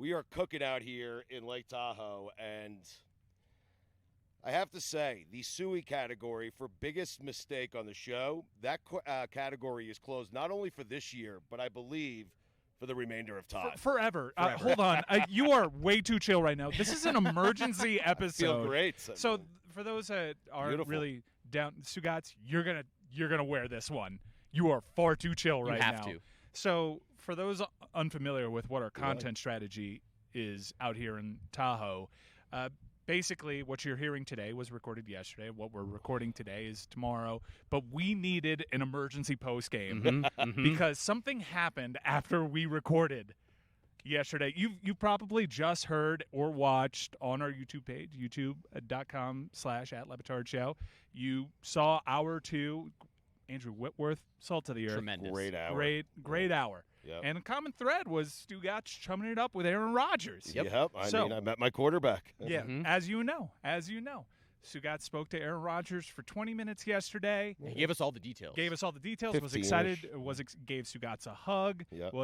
We are cooking out here in Lake Tahoe, and I have to say, the Suey category for biggest mistake on the show, that category is closed not only for this year, but I believe for the remainder of time. Forever. Hold on. You are way too chill right now. This is an emergency episode. Feel great. So for those that aren't Beautiful. Really down, Stugotz, you're gonna wear this one. You are far too chill right now. You have to. So for those unfamiliar with what our content strategy is out here in Tahoe, basically what you're hearing today was recorded yesterday. What we're recording today is tomorrow. But we needed an emergency post game because something happened after we recorded yesterday. You probably just heard or watched on our YouTube page, youtube.com/@LeBatardShow. You saw hour 2. Andrew Whitworth, salt of the earth. Tremendous. Great hour. Great hour. Yep. And a common thread was Stugotz chumming it up with Aaron Rodgers. Yep. I met my quarterback. Yeah, as you know. Stugotz spoke to Aaron Rodgers for 20 minutes yesterday. He gave us all the details. Was excited, gave Stugotz a hug, Yep.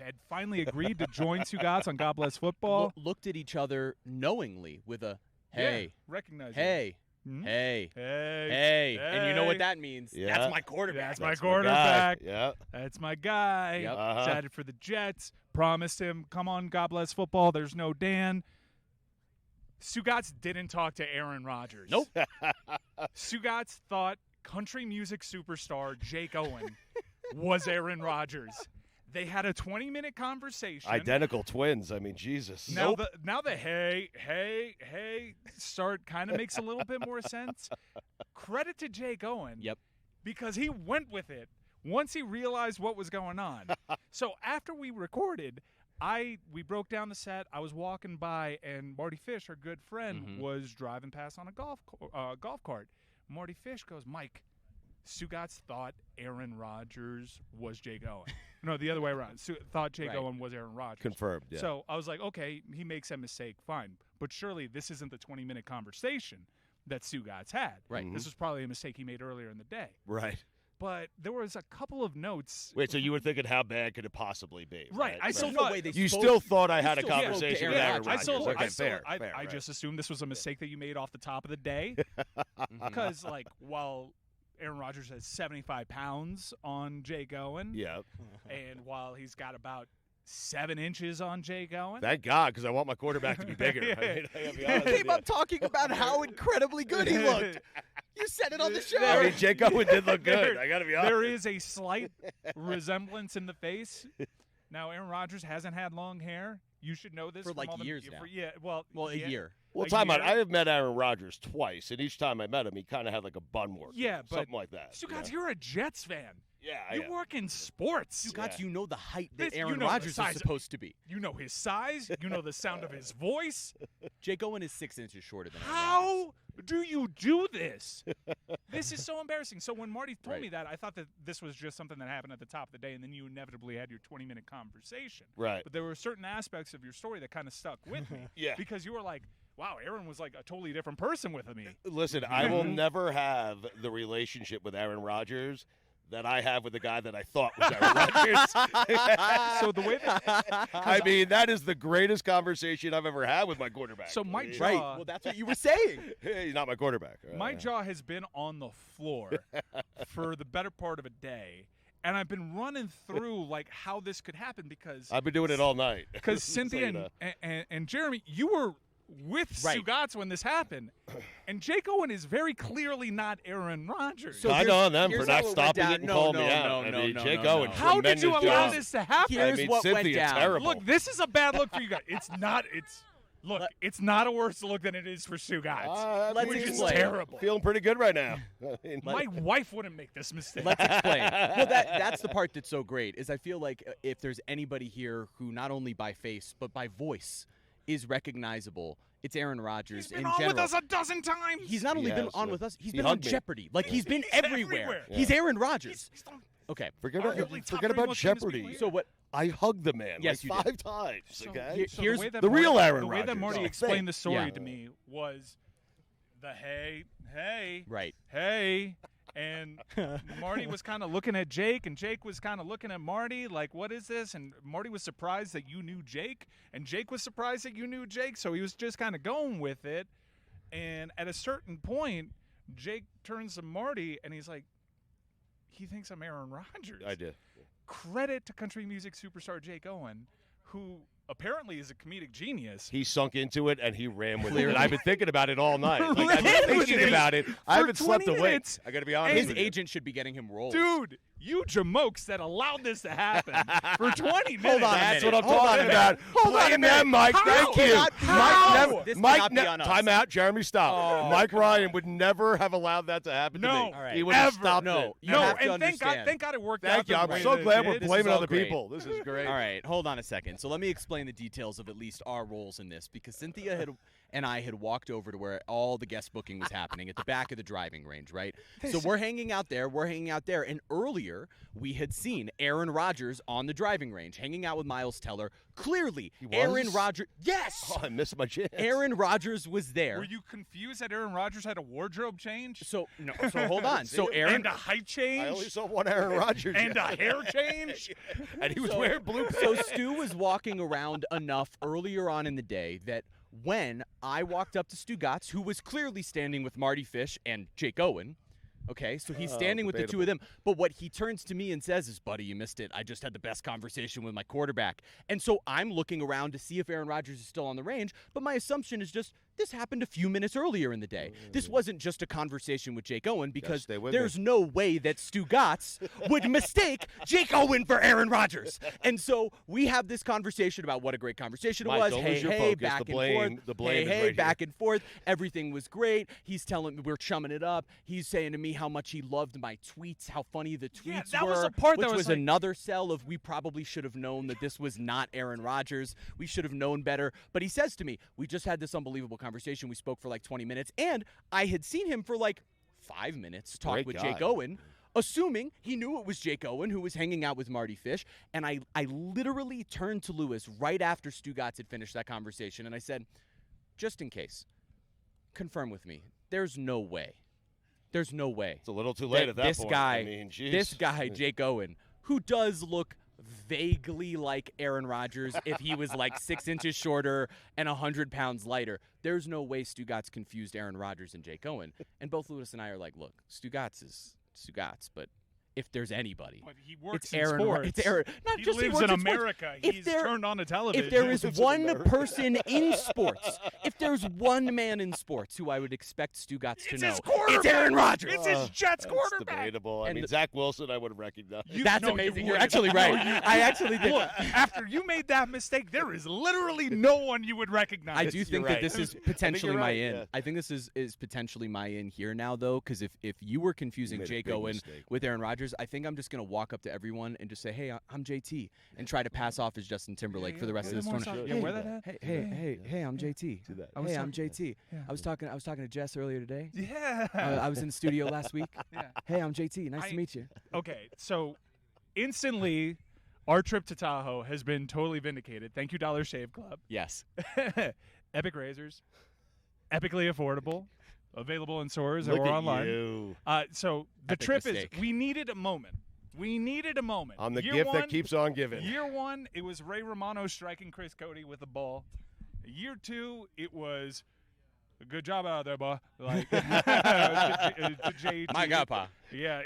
Had finally agreed to join Stugotz on God Bless Football. Looked at each other knowingly with a, hey, Yeah, recognized hey, Hmm? hey, Hey, and you know what that means. Yeah. That's my quarterback. That's my quarterback. Yeah. That's my guy. Yep. Excited for the Jets. Promised him, come on, God Bless Football. There's no Dan. Stugotz didn't talk to Aaron Rodgers. Nope. Stugotz thought country music superstar Jake Owen was Aaron Rodgers. They had a 20-minute conversation. Identical twins. I mean, Jesus. Now the hey start kind of makes a little bit more sense. Credit to Jake Owen. Yep. Because he went with it once he realized what was going on. So after we recorded, we broke down the set. I was walking by, and Marty Fish, our good friend, was driving past on a golf cart. Marty Fish goes, Mike, Stugotz thought Aaron Rodgers was Jake Owen. No, the other way around. Thought Jake Owen was Aaron Rodgers. Confirmed, yeah. So I was like, okay, he makes that mistake, fine. But surely this isn't the 20-minute conversation that Stugotz had. Right. This was probably a mistake he made earlier in the day. Right. But there was a couple of notes. Wait, so you were thinking how bad could it possibly be? Right. I still No thought way they You spoke- still thought I had a still spoke to conversation Aaron with Aaron Rodgers. Rodgers. I Okay, fair. I just assumed this was a mistake that you made off the top of the day. Because, while Aaron Rodgers has 75 pounds on Jake Owen, Yeah. and while he's got about 7 inches on Jake Owen. Thank God, because I want my quarterback to be bigger. I mean, I gotta be honest He with came you. up talking about how incredibly good he looked. You said it on the show. I mean, Jake Owen did look good. I got to be honest. There is a slight resemblance in the face. Now, Aaron Rodgers hasn't had long hair. You should know this For from like all the, years now. Well, a year. Well, A time out. year? I have met Aaron Rodgers twice, and each time I met him, he kind of had like a bun work. Yeah, but something like that. Stugotz, you're a Jets fan. Yeah, You work in sports. Stugotz, you know the height This- that you Aaron know the Rodgers is size- supposed to be. You know his size. You know the sound of his voice. Jake Owen is 6 inches shorter than Aaron Rodgers. How do you do this? This is so embarrassing. So when Marty told me that, I thought that this was just something that happened at the top of the day, and then you inevitably had your 20-minute conversation. Right. But there were certain aspects of your story that kind of stuck with me. Yeah. Because you were like, wow, Aaron was like a totally different person with me. Listen, I will never have the relationship with Aaron Rodgers that I have with the guy that I thought was Aaron Rodgers. So the way that I mean, that is the greatest conversation I've ever had with my quarterback. So my I mean, jaw- Right. Well, that's what you were saying. hey, he's not my quarterback. my jaw has been on the floor for the better part of a day. And I've been running through like how this could happen because I've been doing it all night. Because So, Cynthia you know. and Jeremy, you were with Right. Stugotz when this happened, and Jake Owen is very clearly not Aaron Rodgers. So I here's- know them for here's not how it went stopping down. it and No, calling me no, out. no, I no, mean, no, Jake no, Owen, no. how did you tremendous allow job. this to happen? Here's I mean, what went Cynthia, down. terrible. Look, this is a bad look for you guys. It's not a worse look than it is for Stugotz. Let's which is explain. terrible. Feeling pretty good right now. I mean, My wife wouldn't make this mistake. Let's explain. Well, that's the part that's so great is I feel like if there's anybody here who not only by face but by voice is recognizable, it's Aaron Rodgers He's been in on general. with us a dozen times. He's not only been Yes, on with us, he's he been on hugged me. Jeopardy. Like he's been everywhere. everywhere. He's Aaron Rodgers. He's on- Okay. forget Arguably top about 3 most famous Jeopardy. people So what? I hugged the man Yes, like you 5 times. So- Okay. so Here's way that the real Marty- Aaron The way that Rodgers. Marty Oh, explained the story Yeah. to me was the hey, Right. hey, And Marty was kind of looking at Jake, and Jake was kind of looking at Marty like, what is this? And Marty was surprised that you knew Jake, and Jake was surprised that you knew Jake, so he was just kind of going with it. And at a certain point, Jake turns to Marty, and he's like, he thinks I'm Aaron Rodgers. I did. Credit to country music superstar Jake Owen, who apparently is a comedic genius. He sunk into it and he ran with it. And I've been thinking about it all night. Like, I've been thinking about it. I haven't slept awake. I got to be honest. His with you. agent should be getting him rolled. Dude, you jamokes that allowed this to happen for 20 minutes. Hold on a That's minute. what I'm Hold on a talking minute. about. Hold on a Blame minute. them, Mike. How? Thank you. How? This cannot be on us. Time out. Jeremy, stop. Oh. Mike Ryan would never have allowed that to happen to No. me. All right. He would have Ever. stopped No. it. You No, have to and thank understand. God it worked out. Thank you. the I'm way so that it glad did. we're This is blaming all other great. people. This is great. All right, hold on a second. So let me explain the details of at least our roles in this, because Cynthia and I had walked over to where all the guest booking was happening at the back of the driving range, right? So we're hanging out there, and earlier we had seen Aaron Rodgers on the driving range, hanging out with Miles Teller. Clearly, He was? Aaron Rodgers, yes! Oh, I missed my chance. Aaron Rodgers was there. Were you confused that Aaron Rodgers had a wardrobe change? So hold on. So See? Aaron, And a height change? I only saw one Aaron Rodgers. And a hair change? And he was wearing blue pants. So Stu was walking around enough earlier on in the day that when I walked up to Stugotz, who was clearly standing with Marty Fish and Jake Owen, okay, so he's standing with the two of them, but what he turns to me and says is, buddy, you missed it. I just had the best conversation with my quarterback. And so I'm looking around to see if Aaron Rodgers is still on the range, but my assumption is just, this happened a few minutes earlier in the day. This wasn't just a conversation with Jake Owen, because stay with there's no way that Stugotz would mistake Jake Owen for Aaron Rodgers. And so we have this conversation about what a great conversation Mike, it was. don't Hey, lose your hey, focus. back The and blame- forth. the blame is hey, right back and forth. Everything was great. He's telling me we're chumming it up. He's saying to me how much he loved my tweets, how funny the tweets Yeah, that were. was the part which that was was like- another sell of we probably should have known that this was not Aaron Rodgers. We should have known better. But he says to me, we just had this unbelievable conversation. We spoke for like 20 minutes, and I had seen him for like 5 minutes talk Great with guy. Jake Owen, assuming he knew it was Jake Owen who was hanging out with Marty Fish. And I literally turned to Lewis right after Stugotz had finished that conversation, and I said, just in case, confirm with me. There's no way. There's no way. It's a little too late at that this point. guy, I mean, geez. this guy, Jake Owen, who does look vaguely like Aaron Rodgers if he was like 6 inches shorter and 100 pounds lighter. There's no way Stugotz confused Aaron Rodgers and Jake Owen. And both Lewis and I are like, look, Stugotz is Stugotz, but if there's anybody, But he works it's in Aaron. sports. It's Aaron. Not He just lives works in sports. America. If He's there- turned on to television. If there is Lives in one America. person in sports, if there's one man in sports who I would expect Stugotz to It's know, his quarterback. it's Aaron Rodgers. It's his Jets That's quarterback. debatable. I And mean, the- Zach Wilson, I would have recognized. That's No, you amazing. You're wouldn't. actually right. I actually did. Look, after you made that mistake, there is literally no one you would recognize. I do think right. that this is potentially you're my right, in. yeah. I think this is potentially my in here now, though, because if you were confusing made a Jake big Owen mistake. with Aaron Rodgers, I think I'm just going to walk up to everyone and just say, hey, I'm JT, and try to pass off as Justin Timberlake for the rest of this tournament. Yeah, wear that hat. Hey, I'm JT. Do that. Hey, I'm JT. Yeah. I was talking to Jess earlier today. Yeah. I was in the studio last week. Yeah. Hey, I'm JT. Nice to meet you. Okay, so instantly, our trip to Tahoe has been totally vindicated. Thank you, Dollar Shave Club. Yes. Epic razors, epically affordable, available in stores Look or at online. you. So the Epic trip mistake. is, we needed a moment. We needed a moment. I'm the Year gift one, that keeps on giving. Year one, it was Ray Romano striking Chris Cody with the ball. Year two, it was a good job out there, boy. Like to JT. My God, Pa. Yeah.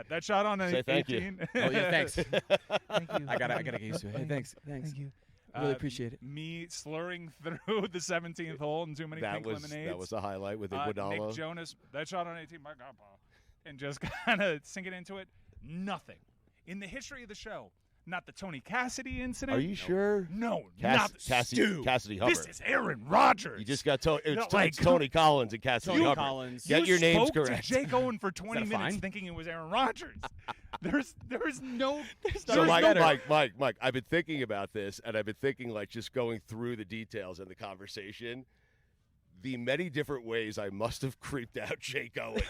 That shot on Say 18. thank you. Oh yeah, thanks. Thank you. I gotta get used to it. Hey, thanks. Thank you. Really appreciate it. Me slurring through the 17th hole and too many That pink was lemonades. a highlight with Nick Iguodala. Jonas, that shot on 18, my God, Paul. And just kind of sinking into it. Nothing. In the history of the show, not the Tony Cassidy incident. Are you sure? No, not Cassidy Hubbard. This is Aaron Rodgers. You just got it's No, like, Tony Collins and Cassidy Tony Hubbard. Collins. Get you your names spoke correct. to Jake Owen for 20 that a minutes fine? thinking it was Aaron Rodgers. There's no. So no- Mike, I've been thinking about this, and I've been thinking like just going through the details in the conversation. The many different ways I must have creeped out Jake Owen.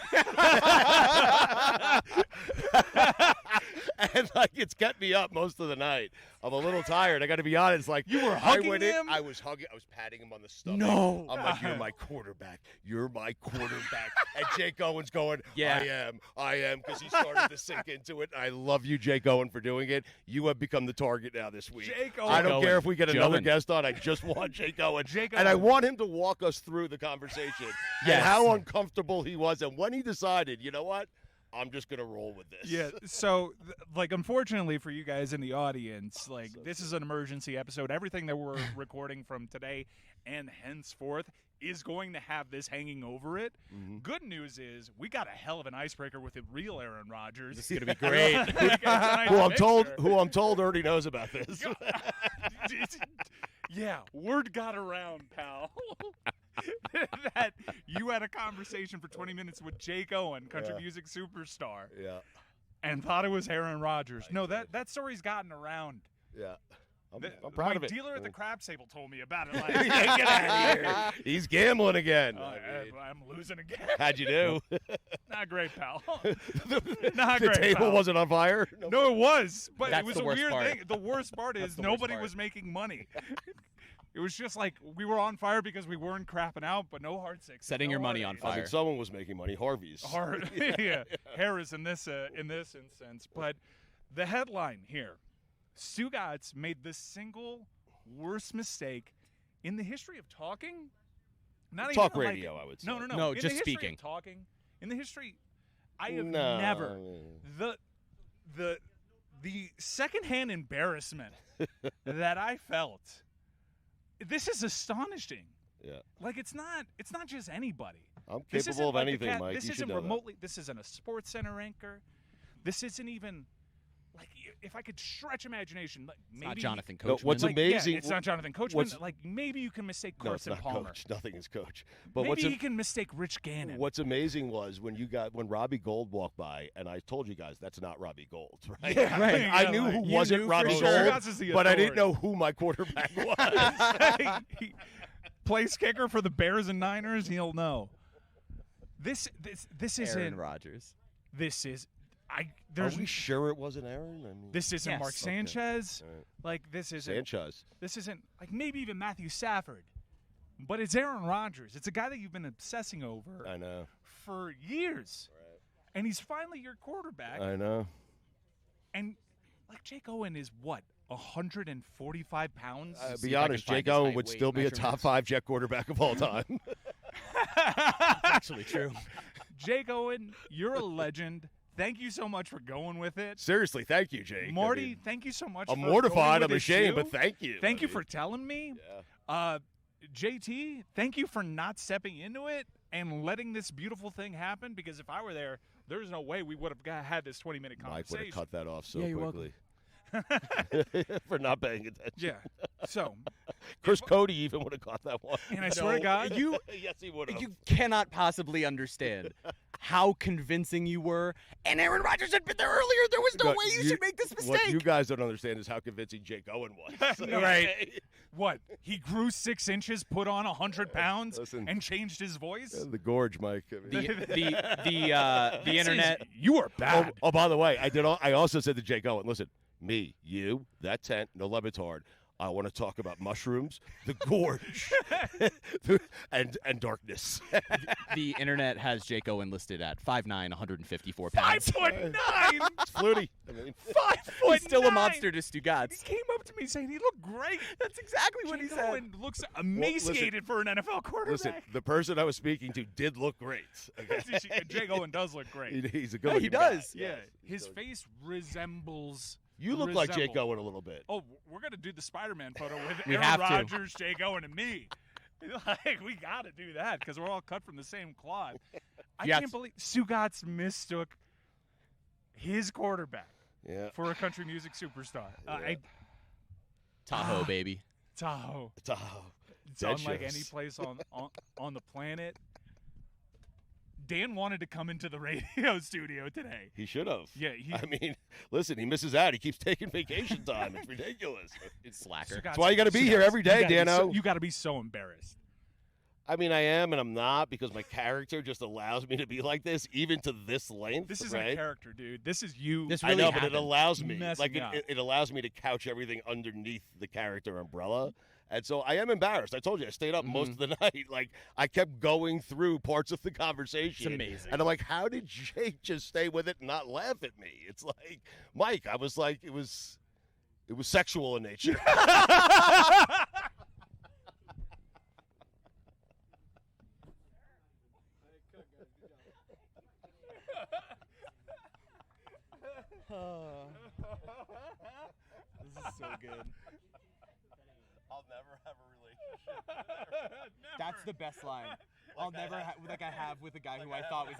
And, like, it's kept me up most of the night. I'm a little tired. I got to be honest. Like, You were hugging him? I was hugging. I was patting him on the stomach. No. I'm like, you're my quarterback. You're my quarterback. And Jake Owen's going, Yeah. I am, because he started to sink into it. I love you, Jake Owen, for doing it. You have become the target now this week. Jake Owen. I don't care if we get another Joen. guest on. I just want Jake Owen. Jake And I Owen. want him to walk us through the conversation and Yes. how uncomfortable he was. And when he decided, you know what? I'm just going to roll with this. Yeah, so, like, unfortunately for you guys in the audience, like, this is an emergency episode. Everything that we're recording from today and henceforth is going to have this hanging over it. Mm-hmm. Good news is we got a hell of an icebreaker with the real Aaron Rodgers. This is gonna be great. Who I'm told already knows about this. Yeah, word got around, pal. That you had a conversation for 20 minutes with Jake Owen, country music superstar, Yeah. and thought it was Aaron Rodgers. No, that story's gotten around. Yeah. I'm proud My of it. dealer at the crab table told me about it. Like, Yeah, get out of here. He's gambling again. I'm losing again. How'd you do? Not great, pal. the Not great, table pal. wasn't on fire? No, it was, but That's it was the a worst weird part. thing. The worst part is the worst nobody part. was making money. It was just like we were on fire because we weren't crapping out, but no hard six. Setting your money on I mean, fire. someone was making money. Harvey's. Yeah, Harris in this instance. But the headline here: Stugotz made the single worst mistake in the history of talking. Not Talk even radio, like, I would say. No. No, In the just history speaking. of talking. In the history, I have No. never the secondhand embarrassment that I felt. This is astonishing. Yeah. Like it's not just anybody. I'm This capable isn't of like anything, Mike. This You should isn't know that. remotely. This isn't a Sports Center anchor. This isn't even like if I could stretch imagination. Like It's maybe not Jonathan No, Coachman. what's like, amazing- Yeah, it's not Jonathan Coachman. what's- Like maybe you can mistake No, it's Carson not Palmer. Coach. Nothing is Coach. But Maybe he can mistake Rich Gannon. what's amazing was when Robbie Gold walked by, and I told you guys that's not Robbie Gold, right? Yeah, right. Like, I Yeah, knew like, who you wasn't knew Robbie for Gold, sure. Stugotz is the but I didn't know authority. who my quarterback was. Place kicker for the Bears and Niners. He'll know. This Aaron isn't. Rodgers. This is. Are There's. we sure it wasn't Aaron? I mean, This isn't Yes. Mark Okay. Sanchez. All right. Like this isn't. Sanchez. This isn't like maybe even Matthew Stafford, but it's Aaron Rodgers. It's a guy that you've been obsessing over I know. for years, and he's finally your quarterback. I know. And like Jake Owen is what 145 pounds. Be see if I honest, can find Jake his Owen height would weight still be a top measurements. 5 Jet quarterback of all time. Actually true. Jake Owen, you're a legend. Thank you so much for going with it. Seriously, thank you, Jake. I Marty, mean, thank you so much. I'm for mortified. going I'm with it, ashamed, too. but thank you. Thank I you mean, for telling me. Yeah. JT, thank you for not stepping into it and letting this beautiful thing happen. Because if I were there, there's no way we would have had this 20-minute Mike would have conversation. cut that off so Yeah, you're quickly. for not paying attention. Yeah. So, Chris Cody even would have caught that one. and I swear to God, You yes, he would have. you cannot possibly understand how convincing you were. And Aaron Rodgers had been there earlier. There was no way you should make this What mistake. you guys don't understand is how convincing Jake Owen was. No. Right. What? He grew 6 inches, put on 100 pounds, Listen. and changed his voice? The gorge, Mike. I mean- the internet. You are bad. Oh, by the way, I also said to Jake Owen, listen, me, you, that tent, no LeBatard. I want to talk about mushrooms, the gorge, and darkness. The internet has Jake Owen listed at 5'9", 154 pounds. 5'9". It's Flutie. I mean, 5'9". He's still a monster to He Stugotz. came up to me saying he looked great. That's exactly what he Jake said. Owen looks emaciated for an NFL quarterback. listen, the person I was speaking to did look great. Okay? Jake Owen does look great. He's a good Yeah, he does. Yeah, Yes, his face resembles. You look like Jake resemble- Owen a little bit. Oh, we're gonna do the Spider-Man photo with We Aaron have to. Rodgers, Jake Owen, and me. Like we got to do that because we're all cut from the same cloth. I Yes. can't believe Stugotz mistook his quarterback Yeah. for a country music superstar. Tahoe, baby. Tahoe. Tahoe. It's Dead unlike shows. any place on the planet. Dan wanted to come into the radio studio today. He should have. Yeah, I mean, listen, he misses out. He keeps taking vacation time. It's ridiculous. Slacker. Stugotz- That's why you got to be here Stugotz, every day, you gotta be Dano. you got to be so embarrassed. I mean, I am and I'm not because my character just allows me to be like this, even to this length. This isn't right? a character, dude. This is you. This I really know, but happened. it allows me. Messing Like up. it allows me to couch everything underneath the character umbrella. And so I am embarrassed. I told you I stayed up most of the night. Like I kept going through parts of the conversation. It's amazing. And I'm like, how did Jake just stay with it and not laugh at me? It's like, Mike, I was like, it was sexual in nature. This is so good. I'll never have a relationship. That's the best line. I'll never like I have with a guy who I thought was